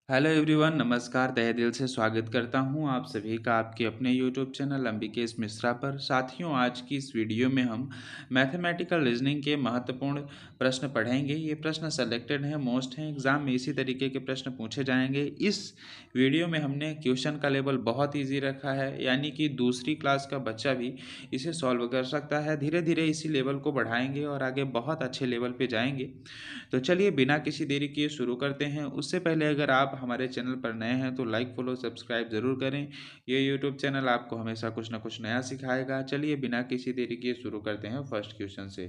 Hello everyone, नमस्कार। तहे दिल से स्वागत करता हूं आप सभी का आपके अपने यूट्यूब चैनल अंबिकेश मिश्रा पर। साथियों, आज की इस वीडियो में हम मैथमेटिकल रीजनिंग के महत्वपूर्ण प्रश्न पढ़ेंगे। ये प्रश्न सेलेक्टेड हैं, मोस्ट हैं, एग्जाम में इसी तरीके के प्रश्न पूछे जाएंगे। इस वीडियो में हमने क्वेश्चन का लेवल बहुत ईजी रखा है, यानी कि दूसरी क्लास का बच्चा भी इसे सॉल्व कर सकता है। धीरे धीरे इसी लेवल को बढ़ाएंगे और आगे बहुत अच्छे लेवल पे जाएंगे। तो चलिए बिना किसी देरी किए शुरू करते हैं। उससे पहले अगर आप हमारे चैनल पर नए हैं तो लाइक फॉलो सब्सक्राइब ज़रूर करें। ये यूट्यूब चैनल आपको हमेशा कुछ ना कुछ नया सिखाएगा। चलिए बिना किसी देरी किए शुरू करते हैं फर्स्ट क्वेश्चन से।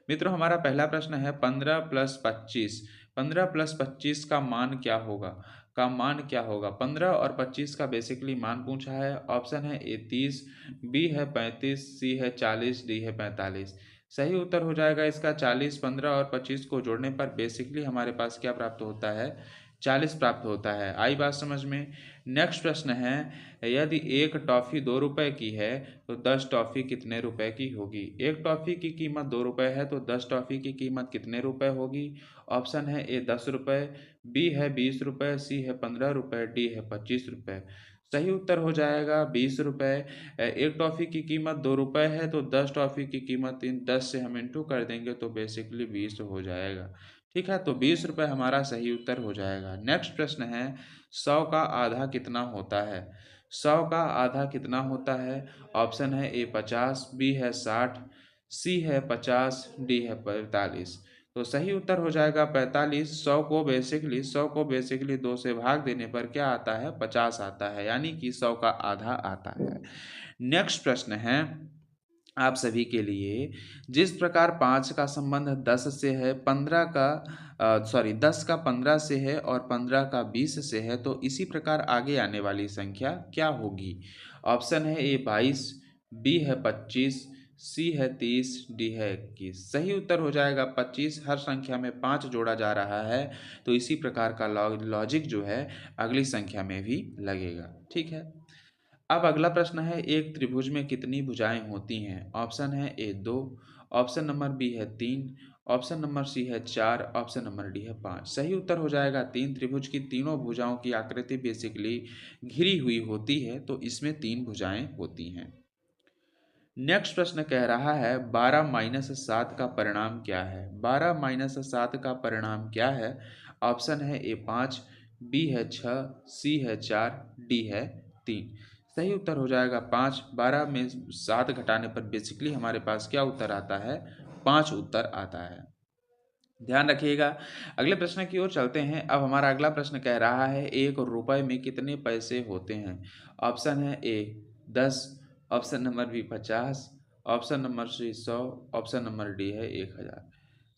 मित्रों, हमारा पहला प्रश्न है 15+25। 15+25 का मान क्या होगा? 15 और 25 का बेसिकली मान पूछा है। ऑप्शन है ए 30, बी है 35, सी है 40, डी है 45। सही उत्तर हो जाएगा इसका 40। 15 और 25 को जोड़ने पर बेसिकली हमारे पास क्या प्राप्त होता है? 40 प्राप्त होता है। आई बात समझ में? नेक्स्ट प्रश्न है, यदि एक टॉफ़ी 2 रुपए की है तो 10 टॉफ़ी कितने रुपए की होगी? एक टॉफ़ी की कीमत 2 रुपए है तो 10 टॉफ़ी की कीमत कितने रुपए होगी? ऑप्शन है ए 10 रुपए, बी है 20 रुपए, सी है 15 रुपए, डी है 25 रुपए। सही उत्तर हो जाएगा 20 रुपए। एक टॉफ़ी की कीमत 2 रुपए है तो 10 टॉफ़ी की कीमत इन 10 से हम इंटू कर देंगे तो बेसिकली 20 हो जाएगा। ठीक है, तो 20 रुपए हमारा सही उत्तर हो जाएगा। नेक्स्ट प्रश्न है, 100 का आधा कितना होता है? 100 का आधा कितना होता है? ऑप्शन है ए 50, बी है 60, सी है 50, डी है 45। तो सही उत्तर हो जाएगा 45। 100 को बेसिकली 2 से भाग देने पर क्या आता है? 50 आता है, यानी कि 100 का आधा आता है। नेक्स्ट प्रश्न है आप सभी के लिए, जिस प्रकार 5 का संबंध 10 से है, 10 का 15 से है और 15 का 20 से है, तो इसी प्रकार आगे आने वाली संख्या क्या होगी? ऑप्शन है ए 22, बी है 25, सी है 30, डी है 21। सही उत्तर हो जाएगा 25। हर संख्या में 5 जोड़ा जा रहा है तो इसी प्रकार का लॉजिक जो है अगली संख्या में भी लगेगा। ठीक है, अब अगला प्रश्न है, एक त्रिभुज में कितनी भुजाएं होती हैं? ऑप्शन है ए 2, ऑप्शन नंबर बी है 3, ऑप्शन नंबर सी है 4, ऑप्शन नंबर डी है 5। सही उत्तर हो जाएगा 3। त्रिभुज की तीनों भुजाओं की आकृति बेसिकली घिरी हुई होती है तो इसमें 3 भुजाएं होती हैं। नेक्स्ट प्रश्न कह रहा है 12-7 का परिणाम क्या है? 12-7 का परिणाम क्या है? ऑप्शन है ए 5, बी है 6, सी है 4, डी है 3। सही उत्तर हो जाएगा 5। 12 में 7 घटाने पर बेसिकली हमारे पास क्या उत्तर आता है? 5 उत्तर आता है। ध्यान रखिएगा। अगले प्रश्न की ओर चलते हैं। अब हमारा अगला प्रश्न कह रहा है, 1 रुपए में कितने पैसे होते हैं? ऑप्शन है A 10, option number B 50, option number C 100, option number D है 1000।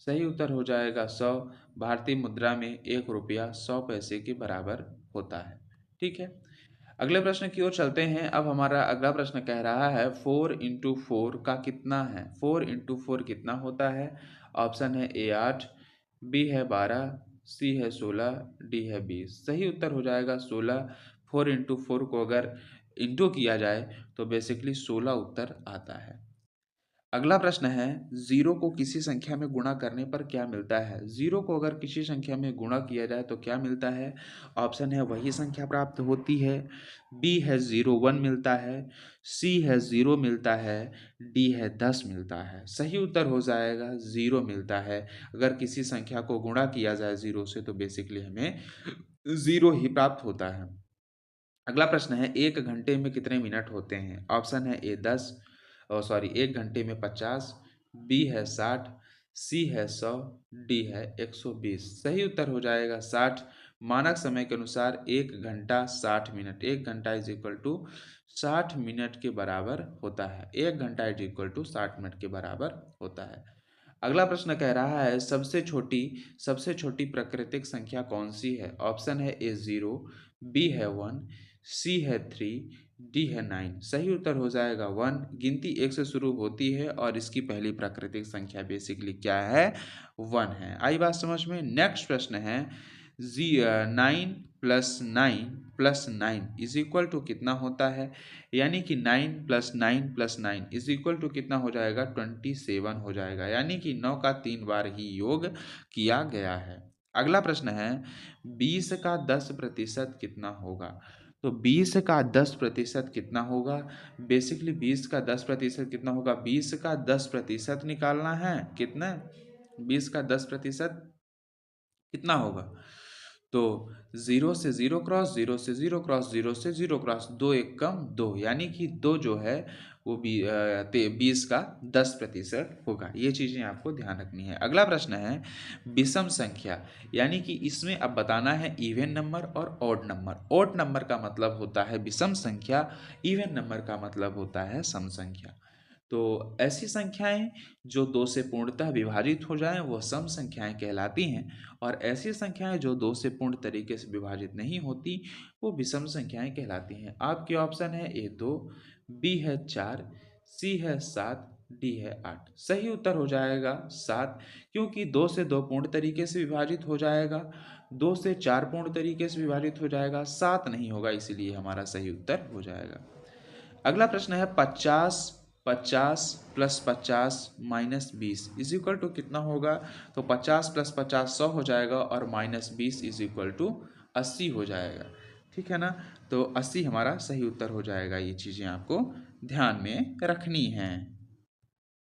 सही उत्तर हो जाएगा 100। भारतीय मुद्रा में 1 रुपया 100 पैसे के बराबर होता है। ठीक है, अगले प्रश्न की ओर चलते हैं। अब हमारा अगला प्रश्न कह रहा है 4 × 4 का कितना है? 4 × 4 कितना होता है? ऑप्शन है ए 8, बी है 12, सी है 16, डी है 20। सही उत्तर हो जाएगा 16। 4 × 4 को अगर इंटू किया जाए तो बेसिकली 16 उत्तर आता है। अगला प्रश्न है, जीरो को किसी संख्या में गुणा करने पर क्या मिलता है? जीरो को अगर किसी संख्या में गुणा किया जाए तो क्या मिलता है? ऑप्शन है वही संख्या प्राप्त होती है, बी है 01 मिलता है, सी है 0 मिलता है, डी है 10 मिलता है। सही उत्तर हो जाएगा 0 मिलता है। अगर किसी संख्या को गुणा किया जाए 0 से तो बेसिकली हमें 0 ही प्राप्त होता है। अगला प्रश्न है, 1 घंटे में कितने मिनट होते हैं? ऑप्शन है ए 10, 1 घंटे में 50, बी है 60, सी है 100, डी है 120। सही उत्तर हो जाएगा 60। मानक समय के अनुसार 1 घंटा 60 मिनट, 1 घंटा इज इक्वल टू 60 मिनट के बराबर होता है। 1 घंटा इज इक्वल टू 60 मिनट के बराबर होता है। अगला प्रश्न कह रहा है, सबसे छोटी प्राकृतिक संख्या कौन सी है? ऑप्शन है ए 0, बी है 1, सी है 3, डी है 9। सही उत्तर हो जाएगा 1। गिनती 1 से शुरू होती है और इसकी पहली प्राकृतिक संख्या बेसिकली क्या है? 1 है। आई बात समझ में? नेक्स्ट प्रश्न है, 9 + 9 + 9 इज इक्वल टू कितना होता है? यानी कि 9 + 9 + 9 इज इक्वल टू कितना हो जाएगा? 27 हो जाएगा, यानी कि 9 का 3 बार ही योग किया गया है। अगला प्रश्न है 20 का 10% कितना होगा। तो 20 का 10% कितना होगा। बेसिकली 20 का 10% कितना होगा, 20 का 10% निकालना है। कितना, 20 का 10% कितना होगा। तो 0 से 0 क्रॉस, 0 से 0 क्रॉस, 0 से 0 क्रॉस, 2 1 कम 2, यानी कि 2 जो है वो 20 का 10% होगा। ये चीज़ें आपको ध्यान रखनी है। अगला प्रश्न है विषम संख्या, यानी कि इसमें अब बताना है इवन नंबर और ऑड नंबर। ऑड नंबर का मतलब होता है विषम संख्या, इवन नंबर का मतलब होता है सम संख्या। तो ऐसी संख्याएं जो 2 से पूर्णतः विभाजित हो जाएं वो सम संख्याएं कहलाती हैं, और ऐसी संख्याएं जो 2 से पूर्ण तरीके से विभाजित नहीं होती वो विषम संख्याएं कहलाती हैं। आपके ऑप्शन है ए 2, बी है 4, सी है 7, डी है 8। सही उत्तर हो जाएगा 7, क्योंकि 2 से 2 पूर्ण तरीके से विभाजित हो जाएगा, 2 से 4 पूर्ण तरीके से विभाजित हो जाएगा, 7 नहीं होगा, इसीलिए हमारा सही उत्तर हो जाएगा। अगला प्रश्न है 50, 50 plus 50 minus 20 is equal to कितना होगा। तो 50 प्लस 50 100 हो जाएगा, और माइनस 20 इज इक्वल टू 80 हो जाएगा। ठीक है ना। तो 80 हमारा सही उत्तर हो जाएगा। ये चीज़ें आपको ध्यान में रखनी हैं।